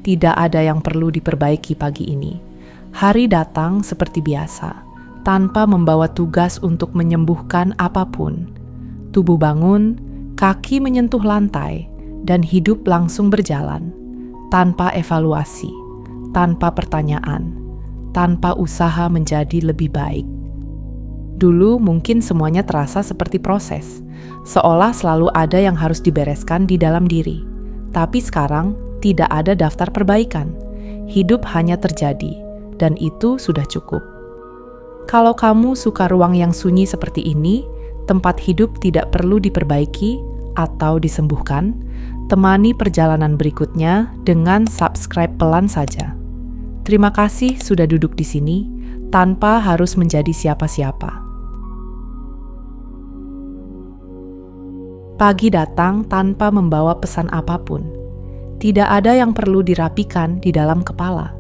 tidak ada yang perlu diperbaiki pagi ini. Hari datang seperti biasa, tanpa membawa tugas untuk menyembuhkan apapun. Tubuh bangun, kaki menyentuh lantai, dan hidup langsung berjalan. Tanpa evaluasi, tanpa pertanyaan, tanpa usaha menjadi lebih baik. Dulu mungkin semuanya terasa seperti proses, seolah selalu ada yang harus dibereskan di dalam diri. Tapi sekarang tidak ada daftar perbaikan. Hidup hanya terjadi, dan itu sudah cukup. Kalau kamu suka ruang yang sunyi seperti ini, tempat hidup tidak perlu diperbaiki atau disembuhkan, temani perjalanan berikutnya dengan subscribe pelan saja. Terima kasih sudah duduk di sini, tanpa harus menjadi siapa-siapa. Pagi datang tanpa membawa pesan apapun. Tidak ada yang perlu dirapikan di dalam kepala.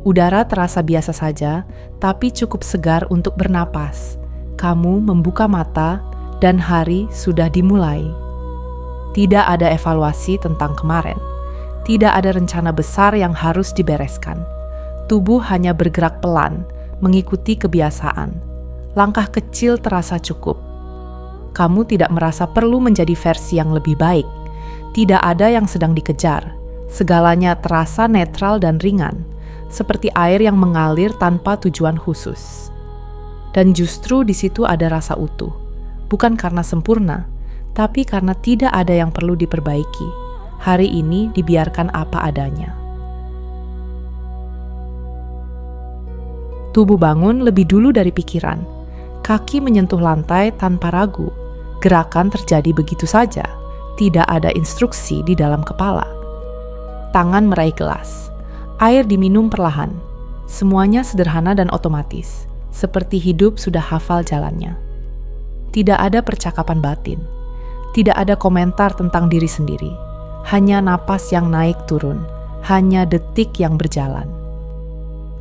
Udara terasa biasa saja, tapi cukup segar untuk bernapas. Kamu membuka mata, dan hari sudah dimulai. Tidak ada evaluasi tentang kemarin. Tidak ada rencana besar yang harus dibereskan. Tubuh hanya bergerak pelan, mengikuti kebiasaan. Langkah kecil terasa cukup. Kamu tidak merasa perlu menjadi versi yang lebih baik. Tidak ada yang sedang dikejar. Segalanya terasa netral dan ringan, seperti air yang mengalir tanpa tujuan khusus. Dan justru di situ ada rasa utuh, bukan karena sempurna, tapi karena tidak ada yang perlu diperbaiki. Hari ini dibiarkan apa adanya. Tubuh bangun lebih dulu dari pikiran. Kaki menyentuh lantai tanpa ragu. Gerakan terjadi begitu saja. Tidak ada instruksi di dalam kepala. Tangan meraih gelas. Air diminum perlahan. Semuanya sederhana dan otomatis, seperti hidup sudah hafal jalannya. Tidak ada percakapan batin. Tidak ada komentar tentang diri sendiri. Hanya napas yang naik turun. Hanya detik yang berjalan.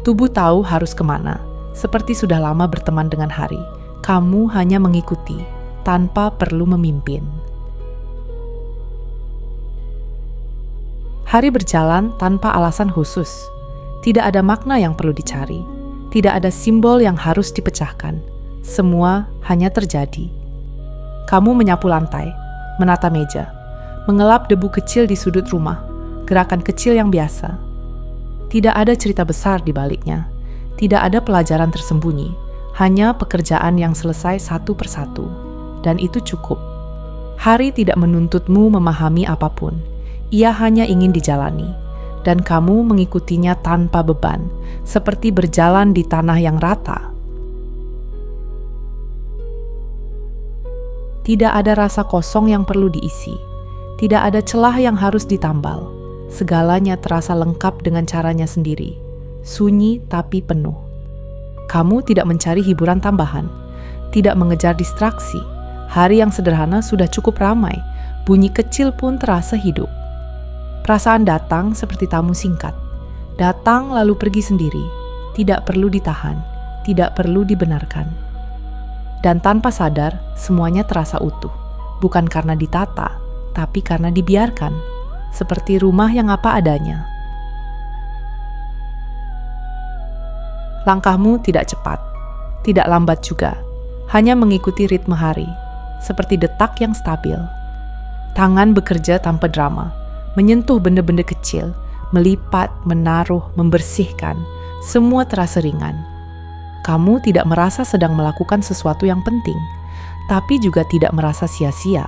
Tubuh tahu harus kemana, seperti sudah lama berteman dengan hari. Kamu hanya mengikuti, tanpa perlu memimpin. Hari berjalan tanpa alasan khusus. Tidak ada makna yang perlu dicari. Tidak ada simbol yang harus dipecahkan. Semua hanya terjadi. Kamu menyapu lantai, menata meja, mengelap debu kecil di sudut rumah, gerakan kecil yang biasa. Tidak ada cerita besar di baliknya. Tidak ada pelajaran tersembunyi. Hanya pekerjaan yang selesai satu persatu. Dan itu cukup. Hari tidak menuntutmu memahami apapun. Ia hanya ingin dijalani, dan kamu mengikutinya tanpa beban, seperti berjalan di tanah yang rata. Tidak ada rasa kosong yang perlu diisi. Tidak ada celah yang harus ditambal. Segalanya terasa lengkap dengan caranya sendiri. Sunyi tapi penuh. Kamu tidak mencari hiburan tambahan. Tidak mengejar distraksi. Hari yang sederhana sudah cukup ramai. Bunyi kecil pun terasa hidup. Perasaan datang seperti tamu singkat. Datang lalu pergi sendiri. Tidak perlu ditahan. Tidak perlu dibenarkan. Dan tanpa sadar, semuanya terasa utuh. Bukan karena ditata, tapi karena dibiarkan. Seperti rumah yang apa adanya. Langkahmu tidak cepat. Tidak lambat juga. Hanya mengikuti ritme hari. Seperti detak yang stabil. Tangan bekerja tanpa drama. Menyentuh benda-benda kecil, melipat, menaruh, membersihkan, semua terasa ringan. Kamu tidak merasa sedang melakukan sesuatu yang penting, tapi juga tidak merasa sia-sia.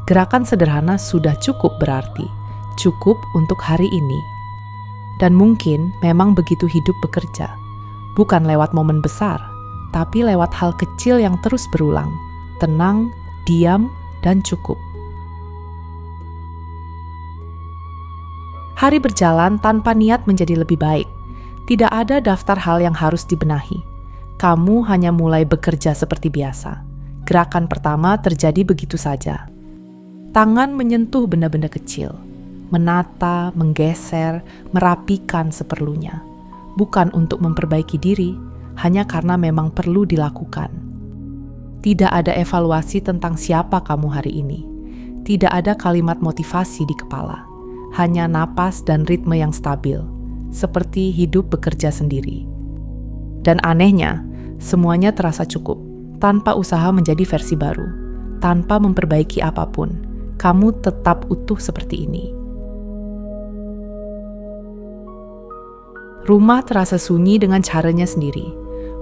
Gerakan sederhana sudah cukup berarti, cukup untuk hari ini. Dan mungkin memang begitu hidup bekerja, bukan lewat momen besar, tapi lewat hal kecil yang terus berulang, tenang, diam, dan cukup. Hari berjalan tanpa niat menjadi lebih baik. Tidak ada daftar hal yang harus dibenahi. Kamu hanya mulai bekerja seperti biasa. Gerakan pertama terjadi begitu saja. Tangan menyentuh benda-benda kecil. Menata, menggeser, merapikan seperlunya. Bukan untuk memperbaiki diri, hanya karena memang perlu dilakukan. Tidak ada evaluasi tentang siapa kamu hari ini. Tidak ada kalimat motivasi di kepala. hanya napas dan ritme yang stabil, seperti hidup bekerja sendiri. Dan anehnya, semuanya terasa cukup, tanpa usaha menjadi versi baru, tanpa memperbaiki apapun. Kamu tetap utuh seperti ini. Rumah terasa sunyi dengan caranya sendiri,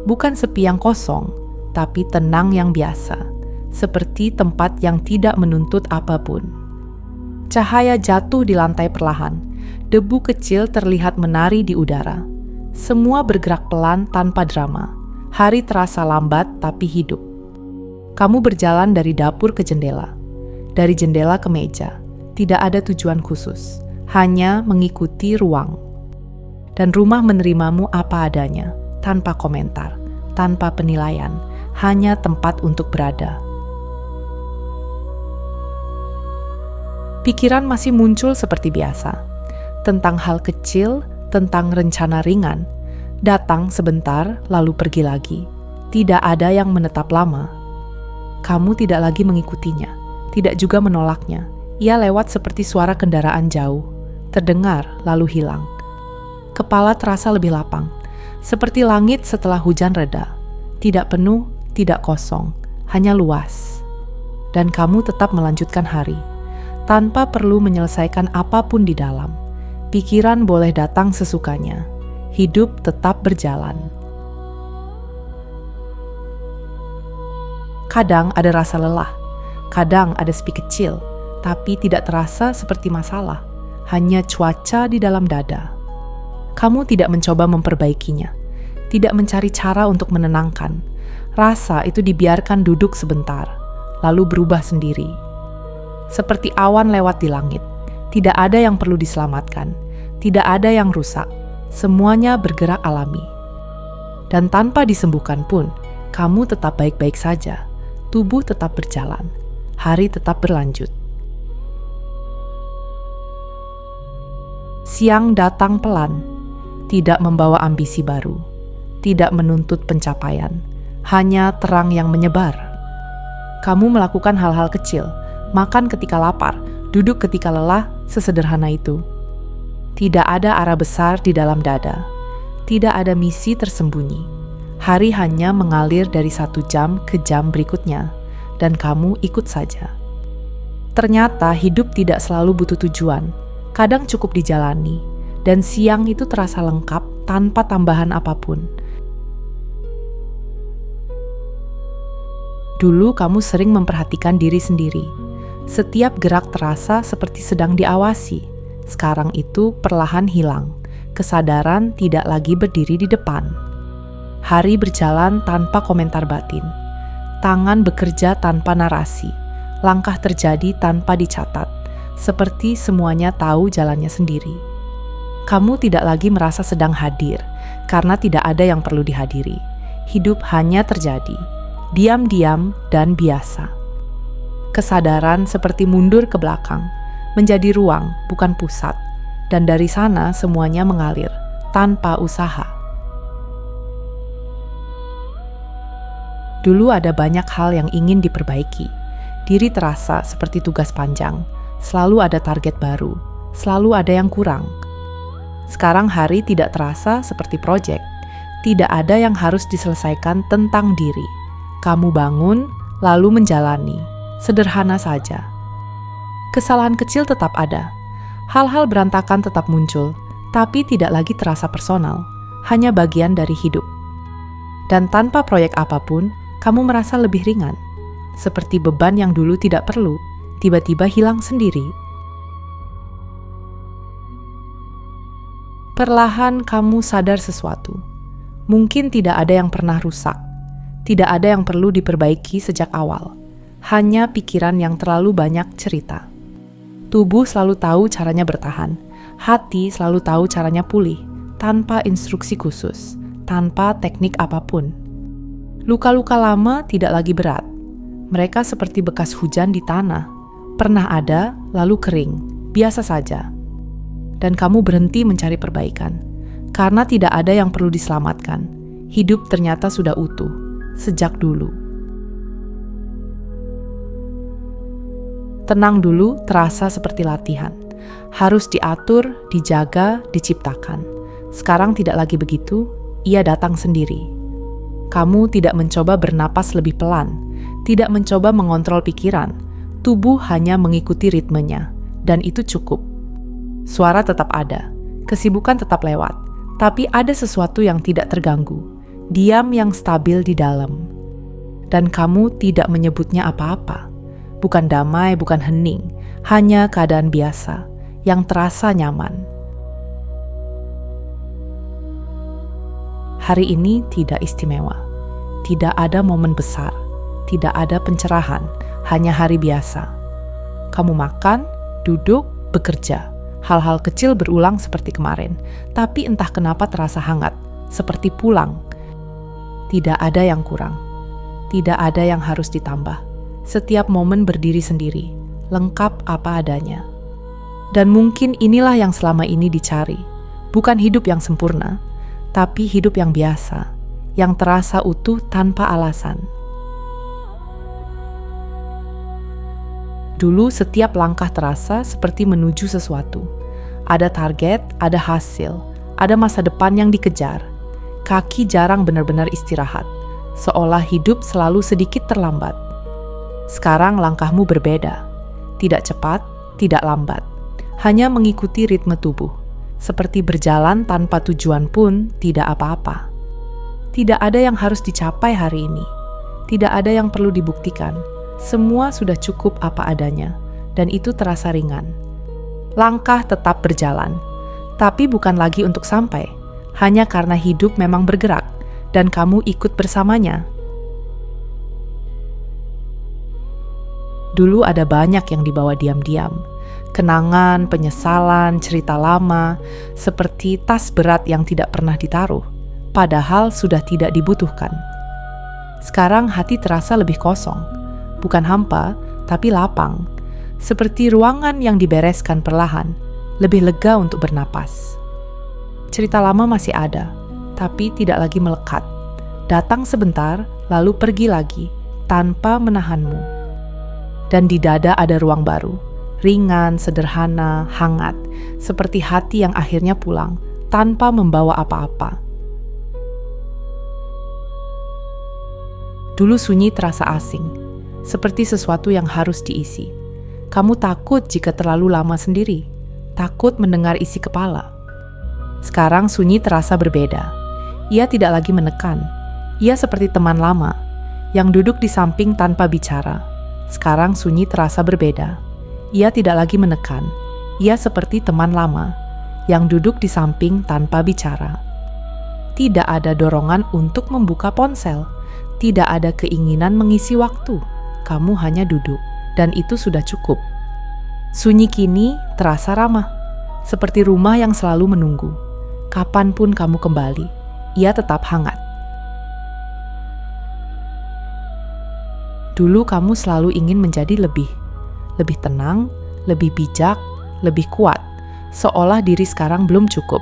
bukan sepi yang kosong, tapi tenang yang biasa, seperti tempat yang tidak menuntut apapun. Cahaya jatuh di lantai perlahan, debu kecil terlihat menari di udara. Semua bergerak pelan tanpa drama. Hari terasa lambat tapi hidup. Kamu berjalan dari dapur ke jendela, dari jendela ke meja. Tidak ada tujuan khusus, hanya mengikuti ruang. Dan rumah menerimamu apa adanya, tanpa komentar, tanpa penilaian, hanya tempat untuk berada. Pikiran masih muncul seperti biasa, tentang hal kecil, tentang rencana ringan, datang sebentar lalu pergi lagi. Tidak ada yang menetap lama. Kamu tidak lagi mengikutinya, tidak juga menolaknya. Ia lewat seperti suara kendaraan jauh, terdengar lalu hilang. Kepala terasa lebih lapang, seperti langit setelah hujan reda. Tidak penuh, tidak kosong, hanya luas. Dan kamu tetap melanjutkan hari, tanpa perlu menyelesaikan apapun di dalam. Pikiran boleh datang sesukanya, hidup tetap berjalan. Kadang ada rasa lelah, kadang ada sepi kecil, tapi tidak terasa seperti masalah, hanya cuaca di dalam dada. Kamu tidak mencoba memperbaikinya, tidak mencari cara untuk menenangkan. Rasa itu dibiarkan duduk sebentar, lalu berubah sendiri. Seperti awan lewat di langit, tidak ada yang perlu diselamatkan, tidak ada yang rusak, semuanya bergerak alami. Dan tanpa disembuhkan pun, kamu tetap baik-baik saja, tubuh tetap berjalan, hari tetap berlanjut. Siang datang pelan, tidak membawa ambisi baru, tidak menuntut pencapaian, hanya terang yang menyebar. Kamu melakukan hal-hal kecil, makan ketika lapar, duduk ketika lelah, sesederhana itu. Tidak ada arah besar di dalam dada, tidak ada misi tersembunyi. Hari hanya mengalir dari 1 jam ke jam berikutnya, dan kamu ikut saja. Ternyata hidup tidak selalu butuh tujuan, kadang cukup dijalani. Dan siang itu terasa lengkap tanpa tambahan apapun. Dulu kamu sering memperhatikan diri sendiri. Setiap gerak terasa seperti sedang diawasi. Sekarang itu perlahan hilang. Kesadaran tidak lagi berdiri di depan. Hari berjalan tanpa komentar batin. Tangan bekerja tanpa narasi. Langkah terjadi tanpa dicatat. Seperti semuanya tahu jalannya sendiri. Kamu tidak lagi merasa sedang hadir, karena tidak ada yang perlu dihadiri. Hidup hanya terjadi, diam-diam dan biasa. Kesadaran seperti mundur ke belakang, menjadi ruang, bukan pusat. Dan dari sana semuanya mengalir, tanpa usaha. Dulu ada banyak hal yang ingin diperbaiki. Diri terasa seperti tugas panjang, selalu ada target baru, selalu ada yang kurang. Sekarang hari tidak terasa seperti proyek. Tidak ada yang harus diselesaikan tentang diri. Kamu bangun, lalu menjalani. Sederhana saja. Kesalahan kecil tetap ada. Hal-hal berantakan tetap muncul, tapi tidak lagi terasa personal. Hanya bagian dari hidup. Dan tanpa proyek apapun, kamu merasa lebih ringan. Seperti beban yang dulu tidak perlu, tiba-tiba hilang sendiri. Perlahan kamu sadar sesuatu. Mungkin tidak ada yang pernah rusak. Tidak ada yang perlu diperbaiki sejak awal. Hanya pikiran yang terlalu banyak cerita. Tubuh selalu tahu caranya bertahan. Hati selalu tahu caranya pulih. Tanpa instruksi khusus. Tanpa teknik apapun. Luka-luka lama tidak lagi berat. Mereka seperti bekas hujan di tanah. Pernah ada, lalu kering. Biasa saja. Dan kamu berhenti mencari perbaikan, karena tidak ada yang perlu diselamatkan. Hidup ternyata sudah utuh, sejak dulu. Tenang dulu terasa seperti latihan. harus diatur, dijaga, diciptakan. Sekarang tidak lagi begitu, ia datang sendiri. Kamu tidak mencoba bernapas lebih pelan, tidak mencoba mengontrol pikiran. Tubuh hanya mengikuti ritmenya, dan itu cukup. Suara tetap ada, kesibukan tetap lewat, tapi ada sesuatu yang tidak terganggu, diam yang stabil di dalam. Dan kamu tidak menyebutnya apa-apa. Bukan damai, bukan hening, hanya keadaan biasa yang terasa nyaman. Hari ini tidak istimewa, tidak ada momen besar, tidak ada pencerahan, hanya hari biasa. Kamu makan, duduk, bekerja. Hal-hal kecil berulang seperti kemarin, tapi entah kenapa terasa hangat, seperti pulang. Tidak ada yang kurang, tidak ada yang harus ditambah. Setiap momen berdiri sendiri, lengkap apa adanya. Dan mungkin inilah yang selama ini dicari, bukan hidup yang sempurna, tapi hidup yang biasa, yang terasa utuh tanpa alasan. Dulu setiap langkah terasa seperti menuju sesuatu. Ada target, ada hasil, ada masa depan yang dikejar. Kaki jarang benar-benar istirahat, seolah hidup selalu sedikit terlambat. Sekarang langkahmu berbeda, tidak cepat, tidak lambat, hanya mengikuti ritme tubuh. Seperti berjalan tanpa tujuan pun tidak apa-apa. Tidak ada yang harus dicapai hari ini. Tidak ada yang perlu dibuktikan. Semua sudah cukup apa adanya, dan itu terasa ringan. Langkah tetap berjalan, tapi bukan lagi untuk sampai, hanya karena hidup memang bergerak, dan kamu ikut bersamanya. Dulu ada banyak yang dibawa diam-diam. Kenangan, penyesalan, cerita lama, seperti tas berat yang tidak pernah ditaruh, padahal sudah tidak dibutuhkan. Sekarang hati terasa lebih kosong, bukan hampa, tapi lapang, seperti ruangan yang dibereskan perlahan, lebih lega untuk bernapas. Cerita lama masih ada, tapi tidak lagi melekat. Datang sebentar, lalu pergi lagi, tanpa menahanmu. Dan di dada ada ruang baru. Ringan, sederhana, hangat, seperti hati yang akhirnya pulang tanpa membawa apa-apa. Dulu sunyi terasa asing, seperti sesuatu yang harus diisi. Kamu takut jika terlalu lama sendiri, takut mendengar isi kepala. Sekarang sunyi terasa berbeda. Ia tidak lagi menekan. Ia seperti teman lama yang duduk di samping tanpa bicara. Sekarang sunyi terasa berbeda. Ia tidak lagi menekan. Ia seperti teman lama yang duduk di samping tanpa bicara. Tidak ada dorongan untuk membuka ponsel. Tidak ada keinginan mengisi waktu. Kamu hanya duduk, dan itu sudah cukup. Sunyi kini terasa ramah, seperti rumah yang selalu menunggu. Kapanpun kamu kembali, ia tetap hangat. Dulu kamu selalu ingin menjadi lebih tenang, lebih bijak, lebih kuat, seolah diri sekarang belum cukup.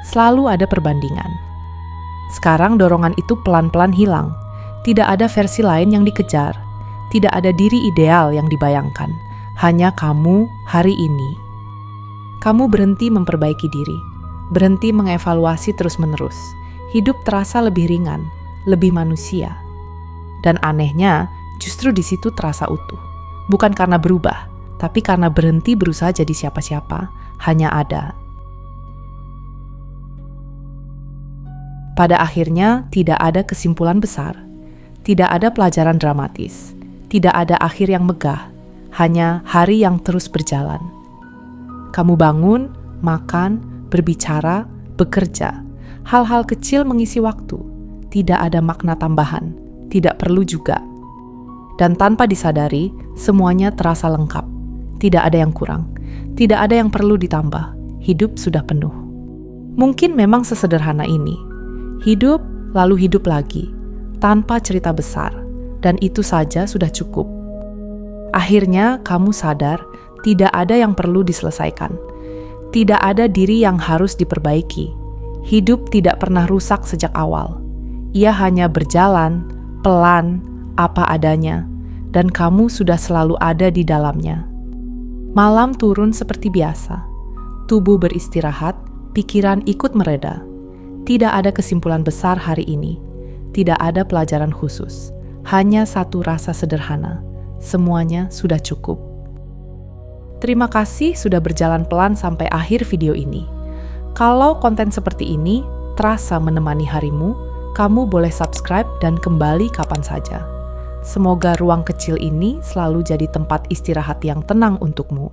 Selalu ada perbandingan. Sekarang dorongan itu pelan-pelan hilang. Tidak ada versi lain yang dikejar. Tidak ada diri ideal yang dibayangkan. Hanya kamu hari ini. Kamu berhenti memperbaiki diri, berhenti mengevaluasi terus-menerus. Hidup terasa lebih ringan, lebih manusia. Dan anehnya, justru di situ terasa utuh. Bukan karena berubah, tapi karena berhenti berusaha jadi siapa-siapa, hanya ada. Pada akhirnya, tidak ada kesimpulan besar. Tidak ada pelajaran dramatis. Tidak ada akhir yang megah. Hanya hari yang terus berjalan. Kamu bangun, makan, berbicara, bekerja. Hal-hal kecil mengisi waktu. Tidak ada makna tambahan. Tidak perlu juga. Dan tanpa disadari, semuanya terasa lengkap. Tidak ada yang kurang. Tidak ada yang perlu ditambah. Hidup sudah penuh. Mungkin memang sesederhana ini. Hidup, lalu hidup lagi. Tanpa cerita besar. Dan itu saja sudah cukup. Akhirnya kamu sadar, tidak ada yang perlu diselesaikan. Tidak ada diri yang harus diperbaiki. Hidup tidak pernah rusak sejak awal. Ia hanya berjalan, pelan, apa adanya, dan kamu sudah selalu ada di dalamnya. Malam turun seperti biasa. Tubuh beristirahat, pikiran ikut mereda. Tidak ada kesimpulan besar hari ini. Tidak ada pelajaran khusus. Hanya satu rasa sederhana. Semuanya sudah cukup. Terima kasih sudah berjalan pelan sampai akhir video ini. Kalau konten seperti ini terasa menemani harimu, kamu boleh subscribe dan kembali kapan saja. Semoga ruang kecil ini selalu jadi tempat istirahat yang tenang untukmu.